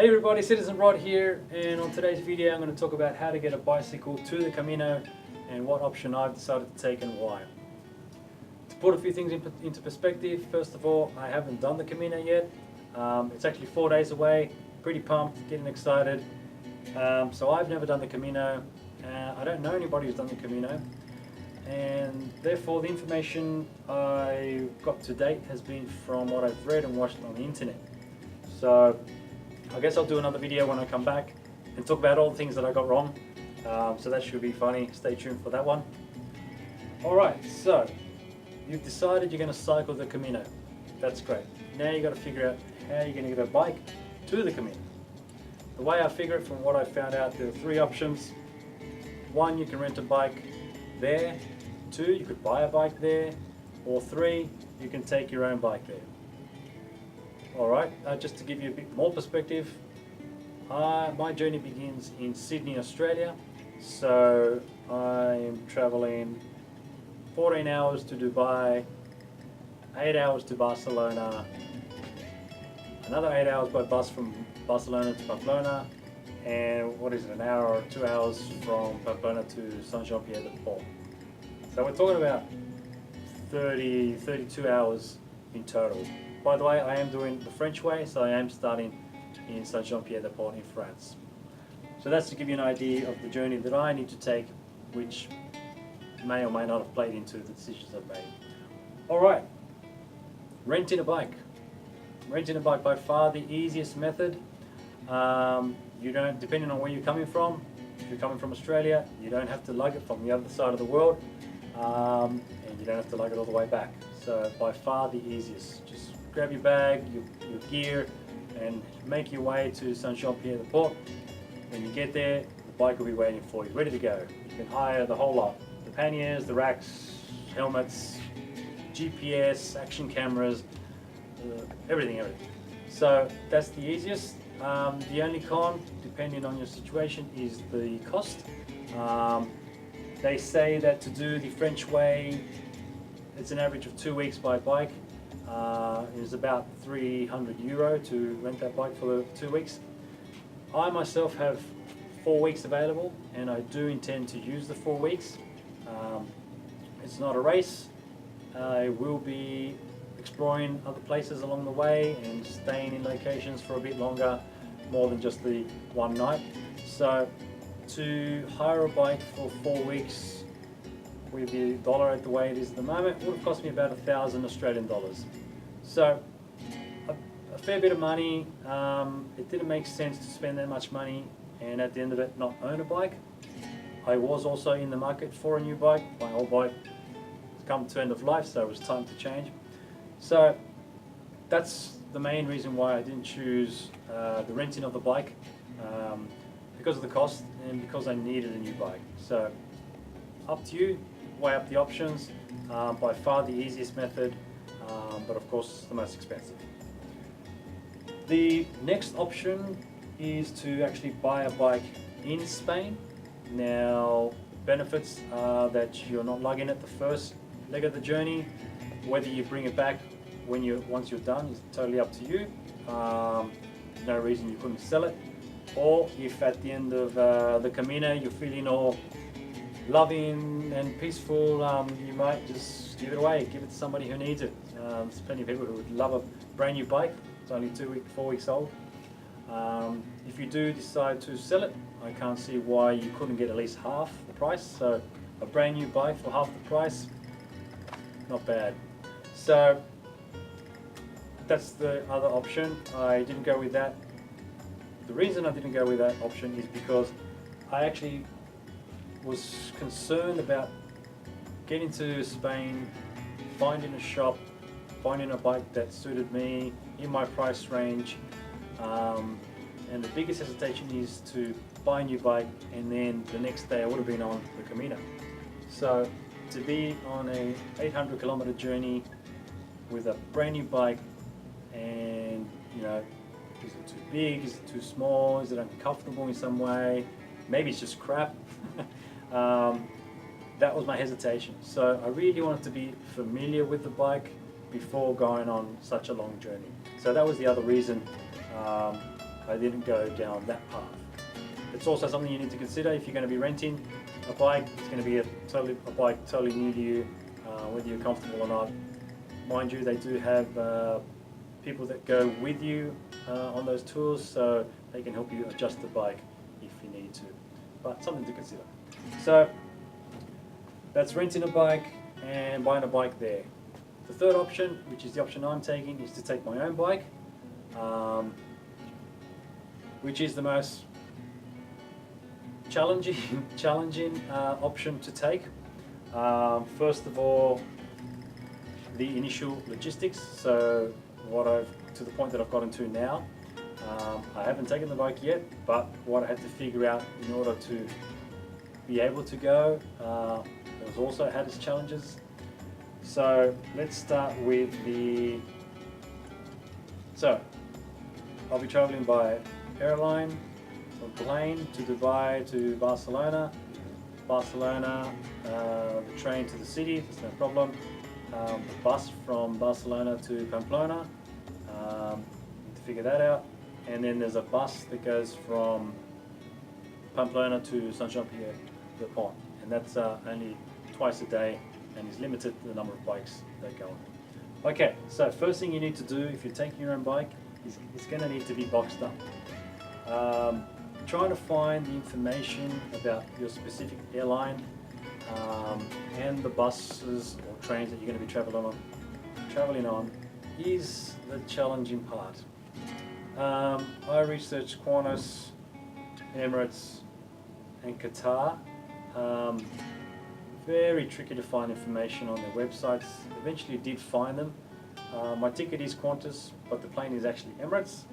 Hey everybody, CitizenRod here, and on today's video I'm going to talk about how to get a bicycle to the Camino and what option I've decided to take and why. To put a few things into perspective, first of all, I haven't done the Camino yet. It's actually 4 days away, pretty pumped, getting excited. So I've never done the Camino, I don't know anybody who's done the Camino, and therefore the information I got to date has been from what I've read and watched on the internet. So I guess I'll do another video when I come back and talk about all the things that I got wrong. So that should be funny. Stay tuned for that one. Alright, so you've decided you're going to cycle the Camino. That's great. Now you've got to figure out how you're going to get a bike to the Camino. The way I figure it, from what I found out, there are 3 options. 1, you can rent a bike there. 2, you could buy a bike there. Or 3, you can take your own bike there. Alright, just to give you a bit more perspective, my journey begins in Sydney, Australia. So I'm travelling 14 hours to Dubai, 8 hours to Barcelona, another 8 hours by bus from Barcelona to Pamplona, and what is it, an hour or 2 hours from Pamplona to Saint-Jean-Pied-de-Port. So we're talking about 32 hours in total. By the way, I am doing the French way, so I am starting in Saint-Jean-Pied-de-Port in France. So that's to give you an idea of the journey that I need to take, which may or may not have played into the decisions I've made. Alright, renting a bike. Renting a bike, by far the easiest method. You don't, depending on where you're coming from, if you're coming from Australia, you don't have to lug it from the other side of the world, and you don't have to lug it all the way back. So by far the easiest. Just grab your bag, your gear, and make your way to Saint-Jean-Pied-de-Port. When you get there, the bike will be waiting for you, ready to go. You can hire the whole lot. The panniers, the racks, helmets, GPS, action cameras, everything. So that's the easiest. The only con, depending on your situation, is the cost. They say that to do the French way, it's an average of 2 weeks by bike. It's about €300 to rent that bike for the 2 weeks. I myself have 4 weeks available, and I do intend to use the 4 weeks. It's not a race. I will be exploring other places along the way and staying in locations for a bit longer, more than just the one night. So to hire a bike for 4 weeks with the dollar at the way it is at the moment would have cost me about 1,000 Australian dollars. So a fair bit of money. It didn't make sense to spend that much money and at the end of it not own a bike. I was also in the market for a new bike. My old bike has come to end of life, so it was time to change. So that's the main reason why I didn't choose the renting of the bike, because of the cost and because I needed a new bike. So up to you, weigh up the options. By far the easiest method, but of course the most expensive. The next option is to actually buy a bike in Spain. Now, benefits are that you're not lugging it the first leg of the journey. Whether you bring it back once you're done is totally up to you. No reason you couldn't sell it. Or if at the end of the Camino you're feeling all loving and peaceful, you might just give it away, give it to somebody who needs it. There's plenty of people who would love a brand new bike. It's only 4 weeks old. If you do decide to sell it, I can't see why you couldn't get at least half the price. So a brand new bike for half the price, not bad. So that's the other option. I didn't go with that. The reason I didn't go with that option is because I actually was concerned about getting to Spain, finding a shop, finding a bike that suited me in my price range, and the biggest hesitation is to buy a new bike and then the next day I would have been on the Camino. So to be on a 800 kilometer journey with a brand new bike, and you know, is it too big, is it too small, is it uncomfortable in some way, maybe it's just crap. That was my hesitation. So I really wanted to be familiar with the bike before going on such a long journey. So that was the other reason I didn't go down that path. It's also something you need to consider if you're going to be renting a bike. It's going to be a bike totally new to you, whether you're comfortable or not. Mind you, they do have people that go with you on those tours, so they can help you adjust the bike if you need to. But something to consider. So that's renting a bike and buying a bike there. The third option, which is the option I'm taking, is to take my own bike, which is the most challenging option to take. First of all, the initial logistics. So to the point that I've gotten to now, I haven't taken the bike yet, but what I had to figure out in order to be able to go, it was also had its challenges. So let's start with so I'll be traveling by airline, from plane to Dubai to Barcelona, the train to the city, that's no problem, the bus from Barcelona to Pamplona, need to figure that out, and then there's a bus that goes from Pamplona to Saint-Jean-Pied-de-Port, and that's only twice a day and is limited to the number of bikes that go on. Okay, so first thing you need to do if you're taking your own bike is it's going to need to be boxed up. Trying to find the information about your specific airline and the buses or trains that you're going to be traveling on is the challenging part. I researched Qantas, Emirates and Qatar. Very tricky to find information on their websites. Eventually did find them. My ticket is Qantas, but the plane is actually Emirates.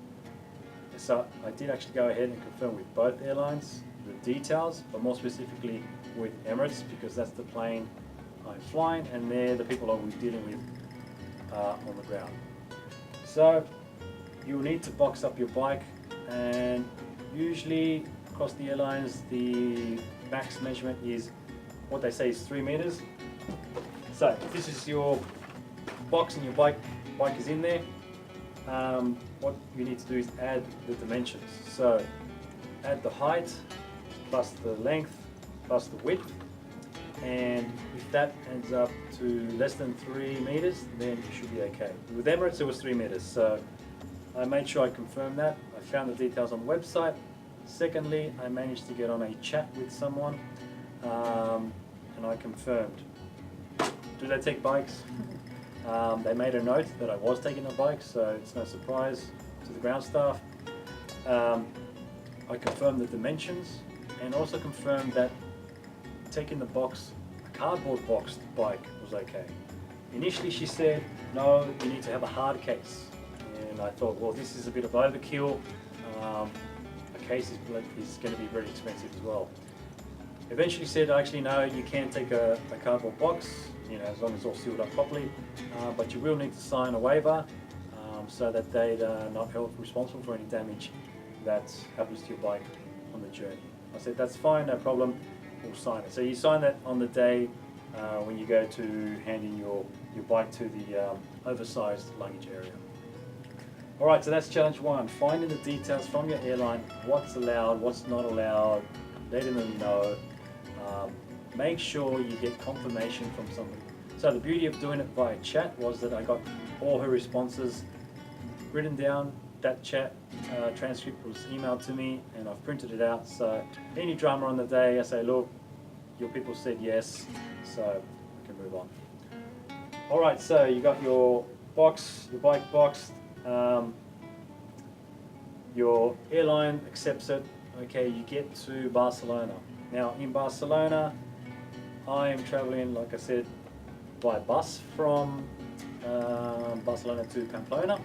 So I did actually go ahead and confirm with both airlines the details, but more specifically with Emirates, because that's the plane I'm flying and they're the people I'll be dealing with on the ground. So you'll need to box up your bike, and usually across the airlines the max measurement is what they say is 3 meters. So if this is your box and your bike is in there, what you need to do is add the dimensions. So add the height plus the length plus the width, and if that ends up to less than 3 meters, then you should be okay. With Emirates it was 3 meters, so I made sure I confirmed that. I found the details on the website. Secondly, I managed to get on a chat with someone and I confirmed. Do they take bikes? They made a note that I was taking a bike, so it's no surprise to the ground staff. I confirmed the dimensions and also confirmed that taking a cardboard boxed bike was okay. Initially she said, no, you need to have a hard case. And I thought, well, this is a bit of overkill. A case is going to be very expensive as well. Eventually said, actually no, you can take a cardboard box, as long as it's all sealed up properly, but you will need to sign a waiver so that they're not held responsible for any damage that happens to your bike on the journey. I said, that's fine, no problem, we'll sign it. So you sign that on the day when you go to hand in your bike to the oversized luggage area. Alright, so that's challenge one, finding the details from your airline, what's allowed, what's not allowed, letting them know. Make sure you get confirmation from somebody. So the beauty of doing it via chat was that I got all her responses written down. That chat transcript was emailed to me and I've printed it out. So any drama on the day, I say, look, your people said yes, so we can move on. Alright, so you got your bike boxed, your airline accepts it. Okay, you get to Barcelona. Now in Barcelona, I am traveling, like I said, by bus from Barcelona to Pamplona,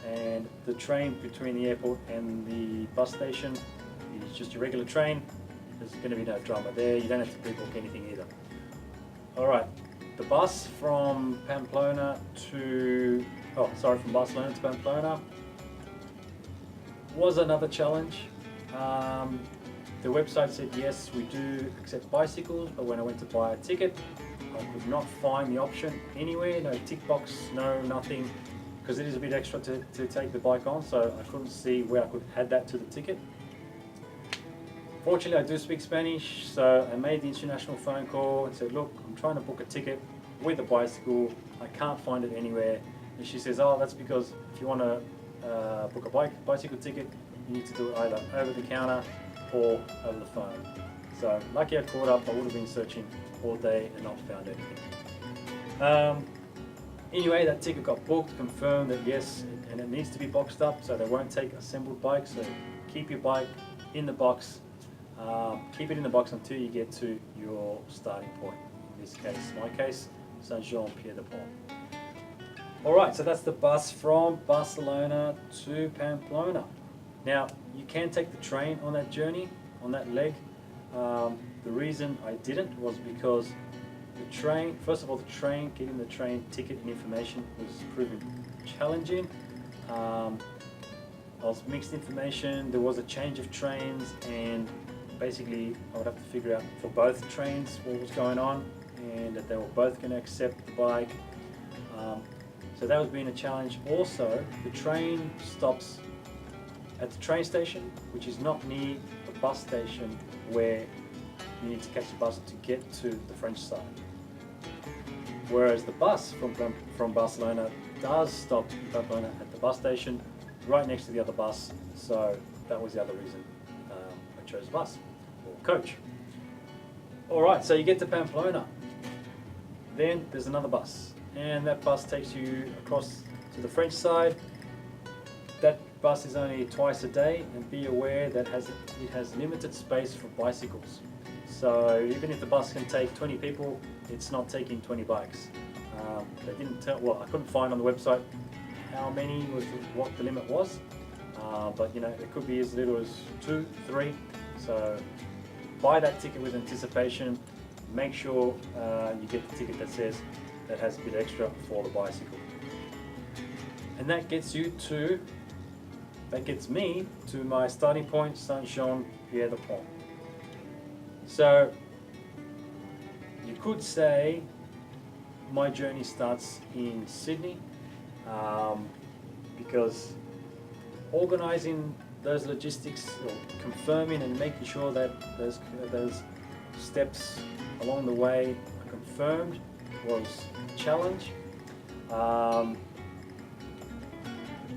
and the train between the airport and the bus station is just a regular train. There's going to be no drama there, you don't have to pre-book anything either. Alright, the bus from Barcelona to Pamplona was another challenge. The website said yes, we do accept bicycles, but when I went to buy a ticket, I could not find the option anywhere, no tick box, no nothing. because it is a bit extra to take the bike on, so I couldn't see where I could add that to the ticket. Fortunately, I do speak Spanish, so I made the international phone call and said, look, I'm trying to book a ticket with a bicycle. I can't find it anywhere. And she says, oh, that's because if you want to book a bicycle ticket, you need to do it either over the counter or over the phone. So lucky I caught up. I would have been searching all day and not found anything. Anyway, that ticket got booked, confirmed that yes, and it needs to be boxed up, so they won't take assembled bikes. So keep your bike in the box. Keep it in the box until you get to your starting point. In this case, my case, Saint-Jean-Pied-de-Port. Alright, so that's the bus from Barcelona to Pamplona. Now, you can take the train on that journey, on that leg. The reason I didn't was because the train, first of all, getting the train ticket and information was proving challenging. I was mixed information, there was a change of trains, and basically I would have to figure out for both trains what was going on and that they were both going to accept the bike. So that was being a challenge. Also, the train stops at the train station, which is not near the bus station where you need to catch the bus to get to the French side. Whereas the bus from Barcelona does stop in Pamplona at the bus station, right next to the other bus. So that was the other reason I chose a bus or coach. Alright, so you get to Pamplona. Then there's another bus, and that bus takes you across to the French side. That bus is only twice a day, and be aware that it has limited space for bicycles. So even if the bus can take 20 people, it's not taking 20 bikes. They didn't tell, well, I couldn't find on the website how many was what the limit was, but you know, it could be as little as 2, 3. So buy that ticket with anticipation. Make sure you get the ticket that says that has a bit extra for the bicycle. And that gets me to my starting point, Saint-Jean-Pied-de-Port. So you could say my journey starts in Sydney, because organising those logistics, or confirming and making sure that those steps along the way are confirmed, was a challenge.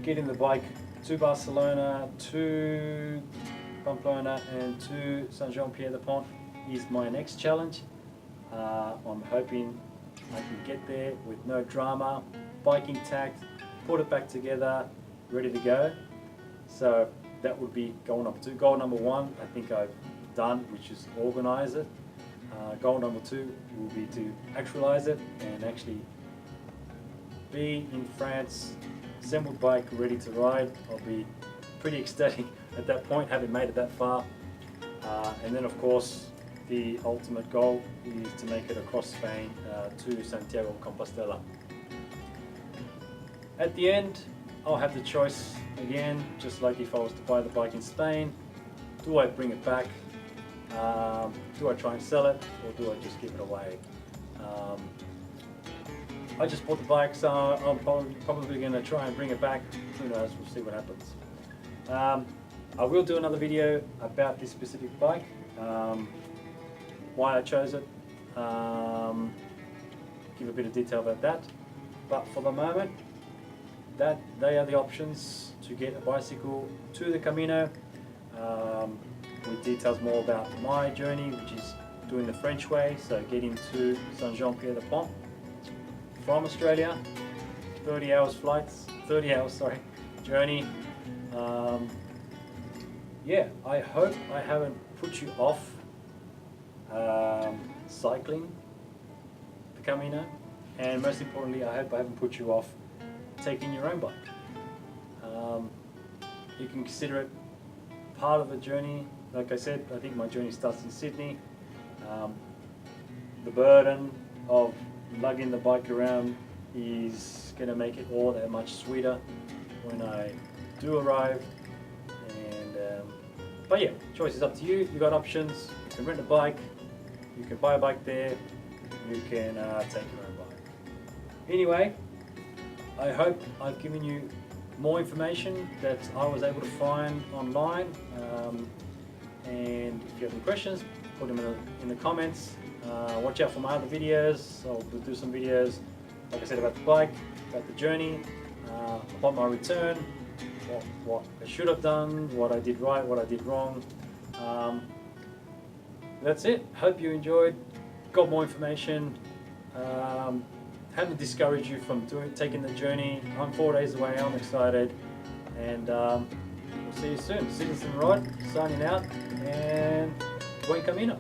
Getting the bike to Barcelona, to Pamplona and to Saint-Jean-Pied-de-Port is my next challenge. I'm hoping I can get there with no drama, bike intact, put it back together, ready to go. So that would be goal number 2. Goal number 1 I think I've done, which is organise it. Goal number 2 will be to actualize it and actually be in France, assembled bike, ready to ride. I'll be pretty ecstatic at that point, having made it that far. And then of course the ultimate goal is to make it across Spain to Santiago de Compostela. At the end, I'll have the choice again, just like if I was to buy the bike in Spain. Do I bring it back? Do I try and sell it, or do I just give it away? I just bought the bike, so I'm probably going to try and bring it back. Who knows, we'll see what happens. I will do another video about this specific bike, why I chose it, give a bit of detail about that. But for the moment, they are the options to get a bicycle to the Camino, with details more about my journey, which is doing the French way, so getting to Saint-Jean-Pied-de-Port from Australia, 30 hours journey. Yeah, I hope I haven't put you off cycling the Camino, and most importantly, I hope I haven't put you off taking your own bike. You can consider it part of the journey. Like I said, I think my journey starts in Sydney. The burden of lugging the bike around is going to make it all that much sweeter when I do arrive. And but yeah, choice is up to you. You've got options. You can rent a bike, you can buy a bike there, you can take your own bike. Anyway, I hope I've given you more information that I was able to find online. And if you have any questions, put them in the comments. Watch out for my other videos. I'll do some videos, like I said, about the bike, about the journey, about my return, what I should have done, what I did right, what I did wrong. That's it. Hope you enjoyed, got more information. Haven't discouraged you from taking the journey. I'm 4 days away, I'm excited, and we'll see you soon. CitizenRod signing out, and buen camino.